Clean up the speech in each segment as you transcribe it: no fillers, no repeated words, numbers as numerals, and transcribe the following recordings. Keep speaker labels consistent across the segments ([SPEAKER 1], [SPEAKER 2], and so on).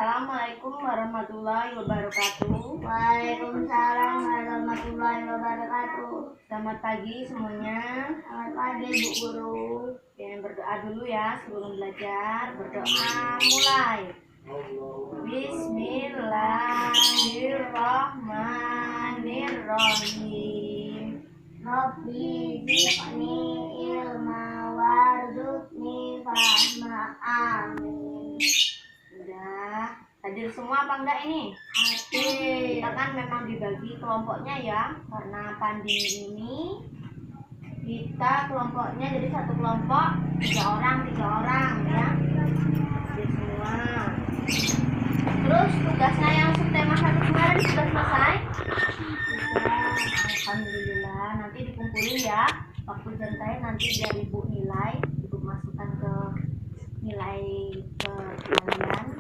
[SPEAKER 1] Assalamualaikum warahmatullahi wabarakatuh.
[SPEAKER 2] Waalaikumsalam warahmatullahi wabarakatuh.
[SPEAKER 1] Selamat pagi semuanya.
[SPEAKER 2] Selamat pagi Bu Guru.
[SPEAKER 1] Oke, berdoa dulu ya sebelum belajar. Berdoa mulai. Bismillahirrahmanirrahim.
[SPEAKER 2] Rabbi zidni ilma warzuqni fahma. Amin.
[SPEAKER 1] Udah hadir semua apa enggak ini?
[SPEAKER 2] Hadir.
[SPEAKER 1] Kita kan memang dibagi kelompoknya ya, karena pandemi ini kita kelompoknya jadi satu kelompok 3 orang ya. Hadir semua. Terus tugasnya yang subtema 1 kemarin sudah selesai? Alhamdulillah, nanti dikumpulin ya. Waktu jantai nanti biar ibu nilai, ibu masukkan ke nilai ke kalian.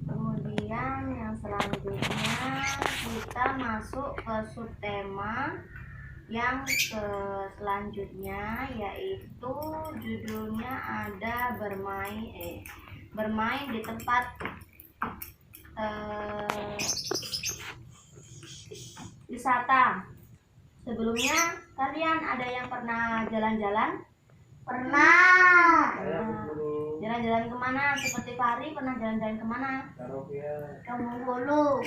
[SPEAKER 1] Kemudian yang selanjutnya kita masuk ke subtema yang selanjutnya, yaitu judulnya ada bermain di tempat wisata. Sebelumnya kalian ada yang pernah jalan-jalan?
[SPEAKER 2] Pernah.
[SPEAKER 1] Jalan-jalan kemana? Seperti Fahri pernah jalan-jalan kemana?
[SPEAKER 2] Ke Bengkulu.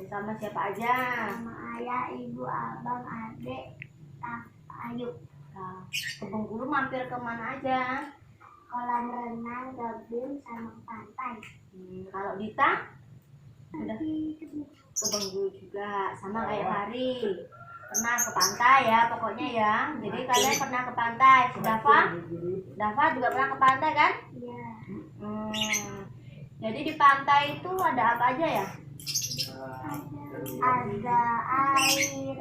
[SPEAKER 1] Sama siapa aja?
[SPEAKER 2] Sama ayah, ibu, abang, adik, Ayub.
[SPEAKER 1] Nah, ke Bengkulu mampir kemana aja?
[SPEAKER 2] Kolam renang, gabung, sama pantai.
[SPEAKER 1] Kalau Dita? Udah ke Bengkulu juga, sama kayak Fahri. Pernah ke pantai ya pokoknya ya. Jadi kalian pernah ke pantai. Dafa juga pernah ke pantai kan?
[SPEAKER 2] Iya.
[SPEAKER 1] Jadi di pantai itu ada apa aja ya?
[SPEAKER 2] Ada air,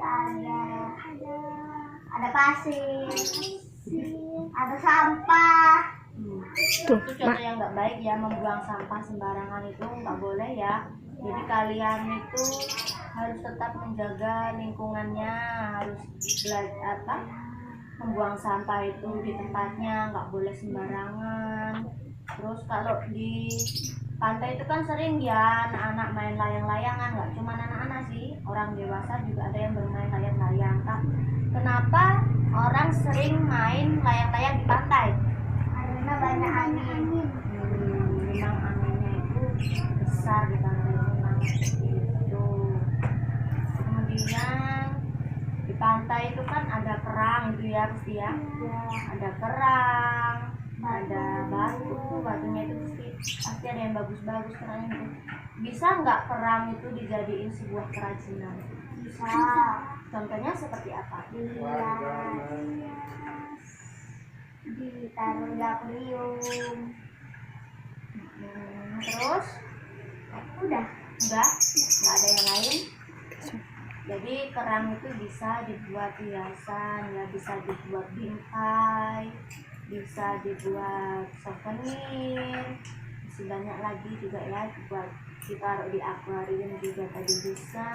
[SPEAKER 2] ada pasir, ada sampah.
[SPEAKER 1] Itu contoh yang nggak baik ya, membuang sampah sembarangan itu nggak boleh ya. Jadi kalian itu harus tetap menjaga lingkungannya, harus belajar membuang sampah itu di tempatnya, nggak boleh sembarangan. Terus kalau di pantai itu kan sering ya anak-anak main layang-layangan, nggak cuma anak-anak sih, orang dewasa juga ada yang bermain layang-layang. Kenapa orang sering main layang-layang di pantai?
[SPEAKER 2] Karena banyak angin.
[SPEAKER 1] Memang anginnya itu besar di pantai memang itu. Kemudian di pantai itu kan ada kerang itu ya pasti ya. Ada kerang, ada batunya itu pasti ada yang bagus-bagus kerangnya itu. Bisa nggak kerang itu dijadiin sebuah kerajinan?
[SPEAKER 2] Bisa.
[SPEAKER 1] Contohnya seperti apa?
[SPEAKER 2] Ditaruh di akuarium.
[SPEAKER 1] Terus
[SPEAKER 2] Udah.
[SPEAKER 1] nggak ada yang lain. Jadi kerang itu bisa dibuat hiasan ya, bisa dibuat bingkai, bisa dibuat souvenir, masih banyak lagi juga ya, dibuat ditaruh di akuarium juga tadi bisa.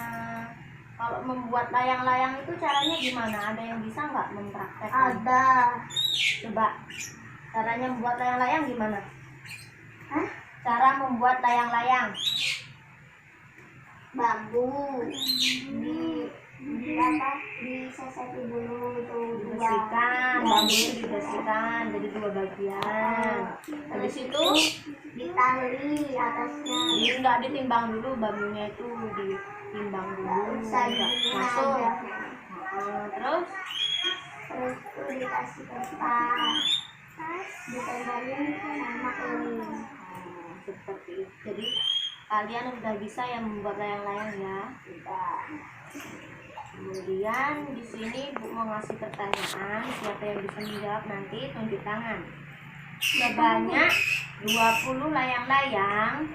[SPEAKER 1] Kalau membuat layang-layang itu caranya gimana? Ada yang bisa nggak mempraktekkan?
[SPEAKER 2] Ada.
[SPEAKER 1] Coba caranya membuat layang-layang gimana?
[SPEAKER 2] Hah?
[SPEAKER 1] Cara membuat layang-layang.
[SPEAKER 2] Bambu diseseki dulu tuh
[SPEAKER 1] Dibersihkan, bambunya dibersihkan jadi 2 bagian. Habis itu
[SPEAKER 2] ditali atasnya.
[SPEAKER 1] nggak ditimbang dulu, bambunya itu ditimbang dulu, nggak masuk. Terus
[SPEAKER 2] Terus itu dikasih tempat, ditempelin sama kuning.
[SPEAKER 1] seperti itu. Jadi kalian udah bisa yang membuat layang-layang ya.
[SPEAKER 2] Udah.
[SPEAKER 1] Kemudian di sini Bu mau ngasih pertanyaan, siapa yang bisa menjawab nanti tunjuk tangan. Sebanyak 20 layang-layang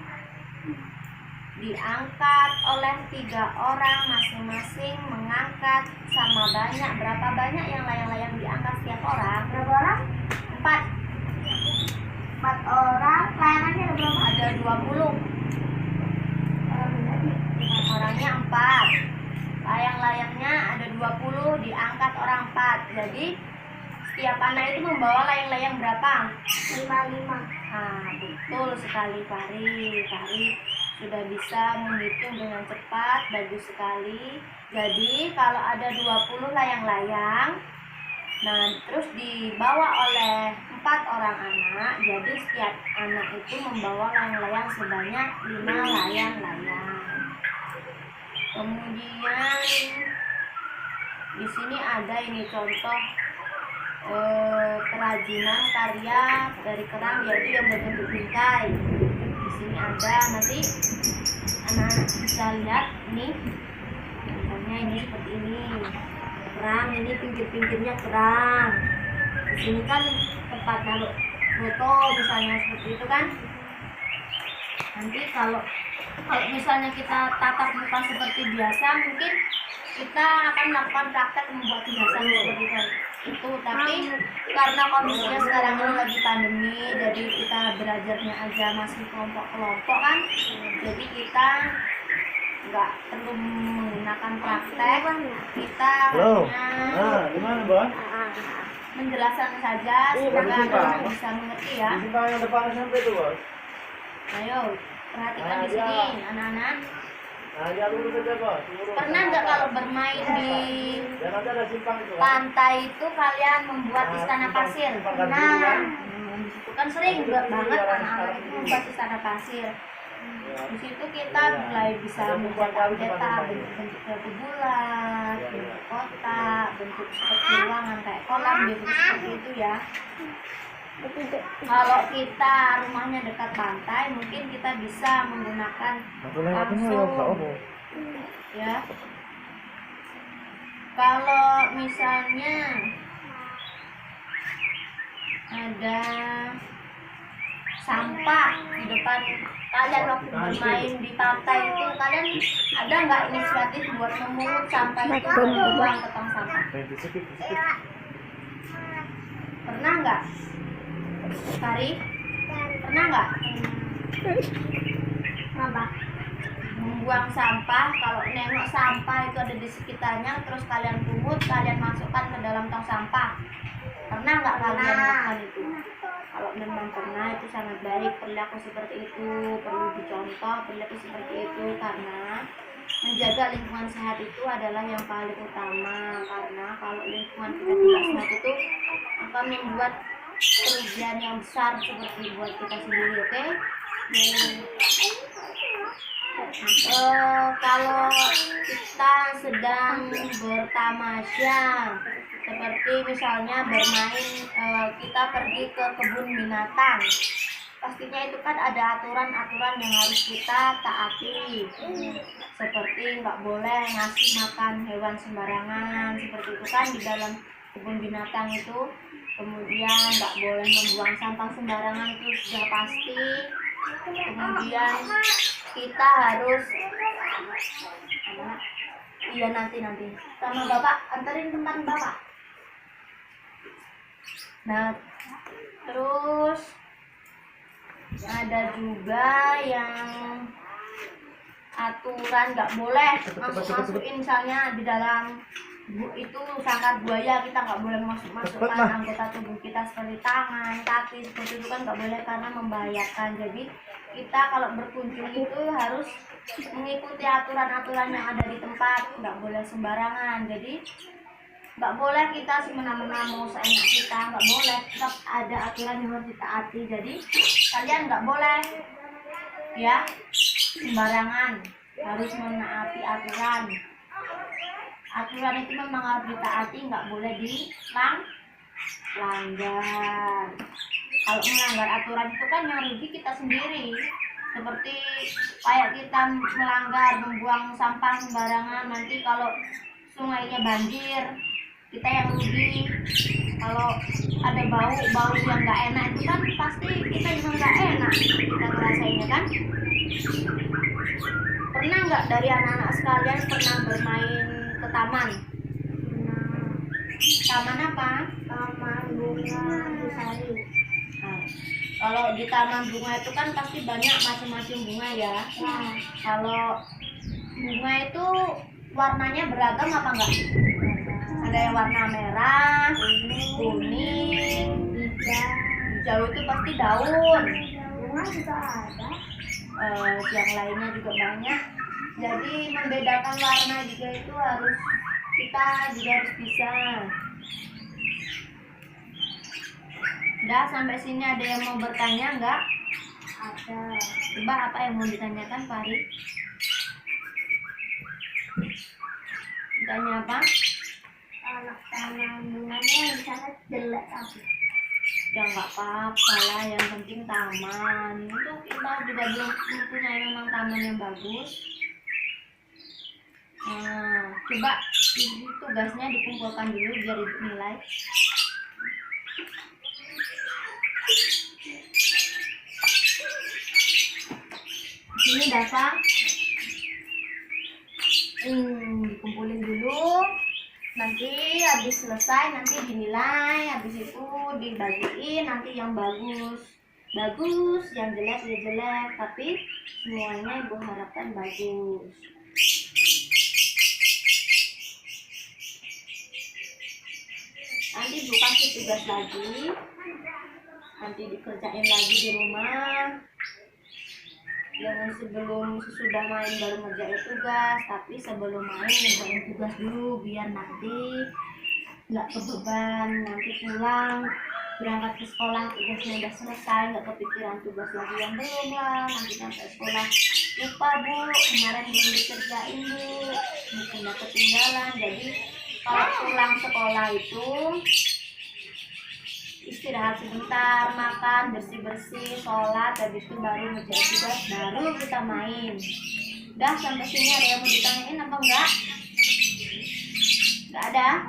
[SPEAKER 1] diangkat oleh 3 orang, masing-masing mengangkat sama banyak. Berapa banyak yang layang-layang diangkat setiap orang?
[SPEAKER 2] Berapa orang?
[SPEAKER 1] 4
[SPEAKER 2] orang. Layangannya ada berapa?
[SPEAKER 1] Ada 20. Orangnya 4. Layang-layangnya ada 20, diangkat orang 4. Jadi setiap anak itu membawa layang-layang berapa?
[SPEAKER 2] 5.
[SPEAKER 1] Nah, betul sekali Fahri sudah bisa menghitung dengan cepat, bagus sekali. Jadi kalau ada 20 layang-layang, nah terus dibawa oleh 4 orang anak, jadi setiap anak itu membawa layang-layang sebanyak 5 layang-layang. Kemudian di sini ada ini contoh kerajinan karya dari kerang, yaitu yang berbentuk bingkai. Di sini ada, nanti anak-anak bisa lihat ini, contohnya ini seperti ini kerang, ini pinggir-pinggirnya kerang. Di sini kan tempat naruh foto misalnya seperti itu kan. Nanti kalau misalnya kita tatap muka seperti biasa, mungkin kita akan melakukan praktek membuat hiasan seperti itu. Tapi karena kondisinya sekarang ini lagi pandemi, jadi kita belajarnya aja masih kelompok-kelompok kan, jadi kita nggak perlu menggunakan praktek, kita hanya
[SPEAKER 3] gimana, Bos?
[SPEAKER 1] menjelaskan saja supaya anak bisa mengerti ya.
[SPEAKER 3] Simpang yang depan sampai itu, Bos.
[SPEAKER 1] Ayo perhatikan di sini anak-anak.
[SPEAKER 3] Nah, dia lurus saja, Bos. Lurus.
[SPEAKER 1] Pernah nggak kalau bermain di
[SPEAKER 3] Dan nanti ada simpang itu, kan?
[SPEAKER 1] pantai itu kalian membuat istana pasir?
[SPEAKER 3] Nah,
[SPEAKER 1] Itu kan sering banget anak-anak itu membuat istana pasir. Di situ kita mulai bisa mencetak bentuk bulat, bentuk kotak, bentuk seperti ruangan kayak kolam, bentuk seperti itu ya. Kalau kita rumahnya dekat pantai, mungkin kita bisa menggunakan langsung ya. Kalau misalnya ada sampah di depan kalian waktu bermain di pantai itu, kalian ada nggak inisiatif buat memungut sampah itu buang ke tong sampah? Pernah nggak? Kari? Pernah nggak?
[SPEAKER 2] Apa?
[SPEAKER 1] Membuang sampah, kalau nengok sampah itu ada di sekitarnya, terus kalian pungut, kalian masukkan ke dalam tong sampah. Pernah nggak kalian melakukan itu? Kalau memang pernah, itu sangat baik. Perilaku seperti itu perlu dicontoh, perilaku seperti itu, karena menjaga lingkungan sehat itu adalah yang paling utama. Karena kalau lingkungan kita tidak sehat itu akan membuat kerugian yang besar seperti buat kita sendiri, oke? Kalau kita sedang bertamasya, seperti misalnya bermain, kita pergi ke kebun binatang, pastinya itu kan ada aturan-aturan yang harus kita taati, seperti nggak boleh ngasih makan hewan sembarangan, seperti itu kan di dalam kebun binatang itu. Kemudian nggak boleh membuang sampah sembarangan, itu sudah pasti. Kemudian kita harus nanti sama bapak, anterin tempat bapak. Nah, terus ada juga yang aturan nggak boleh masukin misalnya di dalam itu sangkar buaya, kita nggak boleh masukkan anggota tubuh kita seperti tangan, kaki, seperti itu kan nggak boleh karena membahayakan. Jadi kita kalau berkunjung itu harus mengikuti aturan-aturan yang ada di tempat, nggak boleh sembarangan. Jadi nggak boleh kita semena-mena mau seenak kita, nggak boleh, tetap ada aturan yang harus ditaati. Jadi kalian nggak boleh ya sembarangan, harus menaati aturan. Aturan itu memang harus ditaati, nggak boleh dilanggar. Kalau melanggar aturan itu kan yang rugi kita sendiri. Seperti kayak kita melanggar membuang sampah sembarangan, nanti kalau sungainya banjir, kita yang rugi. Kalau ada bau yang nggak enak itu kan pasti kita juga nggak enak kita ngerasainnya kan. Pernah nggak dari anak-anak sekalian pernah bermain ke taman? Taman apa?
[SPEAKER 2] Taman bunga Busari.
[SPEAKER 1] Nah, kalau di taman bunga itu kan pasti banyak macam-macam bunga ya. Kalau bunga itu warnanya beragam apa enggak? Ada yang warna merah, kuning, hijau itu pasti daun.
[SPEAKER 2] Bunga juga ada.
[SPEAKER 1] yang lainnya juga banyak. Jadi membedakan warna juga itu kita juga harus bisa. Udah, sampai sini ada yang mau bertanya enggak?
[SPEAKER 2] Ada.
[SPEAKER 1] Coba apa yang mau ditanyakan, Fari? Tanya apa?
[SPEAKER 2] Kalau tanam bunganya misalnya jelek tapi
[SPEAKER 1] Ya nggak apa-apa lah, yang penting taman. Itu kita juga belum mempunyai memang taman yang bagus. Coba tugasnya dikumpulkan dulu biar ibu nilai. Ini dasar. Dikumpulin dulu. Nanti habis selesai nanti dinilai, habis itu dibagiin, nanti yang bagus, yang jelek ya jelek, tapi semuanya ibu harapkan bagus. Nanti ibu kasih tugas lagi, nanti dikerjain lagi di rumah. Jangan sesudah main baru ngerjain tugas, tapi sebelum main ngerjain tugas dulu biar nanti nggak kebeban. Nanti pulang berangkat ke sekolah tugasnya udah selesai, nggak kepikiran tugas lagi yang belum lah. Nanti sampai sekolah lupa, Bu, kemarin belum dikerjain, Bu, mungkin udah ketinggalan. Jadi kalau pulang sekolah itu istirahat sebentar, makan, bersih-bersih, sholat, habis itu baru ngerjain tugas, baru kita main. Udah, sampai sini ada yang mau ditanyain apa enggak? Enggak ada?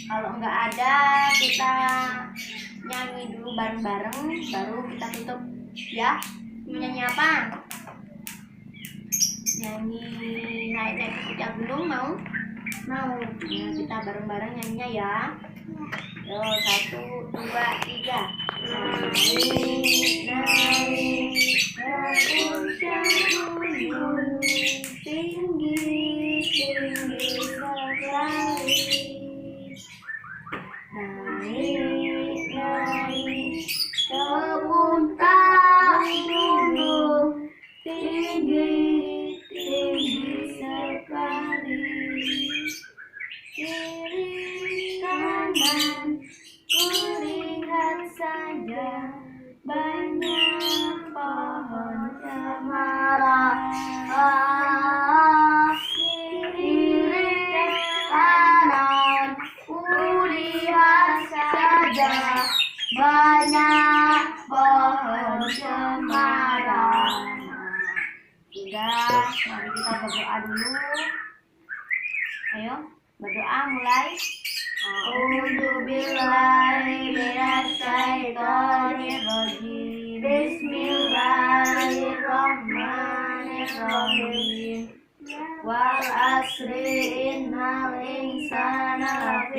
[SPEAKER 1] Kalau enggak ada, kita nyanyi dulu bareng-bareng, baru kita tutup ya. Mau nyanyi apa? Nyanyi naik-naik ke puncak gunung mau? Mau. Ya, kita bareng-bareng nyanyinya ya. Yo, 1, 2, 3. Naik, naik ke puncak gunung, tinggi, tinggi sekali. Naik, naik ke puncak gunung, tinggi, tinggi sekali. Kiri kanan kulihat saja banyak pohon cemara. Kiri kanan kulihat saja banyak pohon cemara. Sudah, mari kita berdoa dulu. Ayo berdoa mulai. A'udzubillahi minasyaitonirrajim. Bismillahirrahmanirrahim. Wal asri innal insana lafi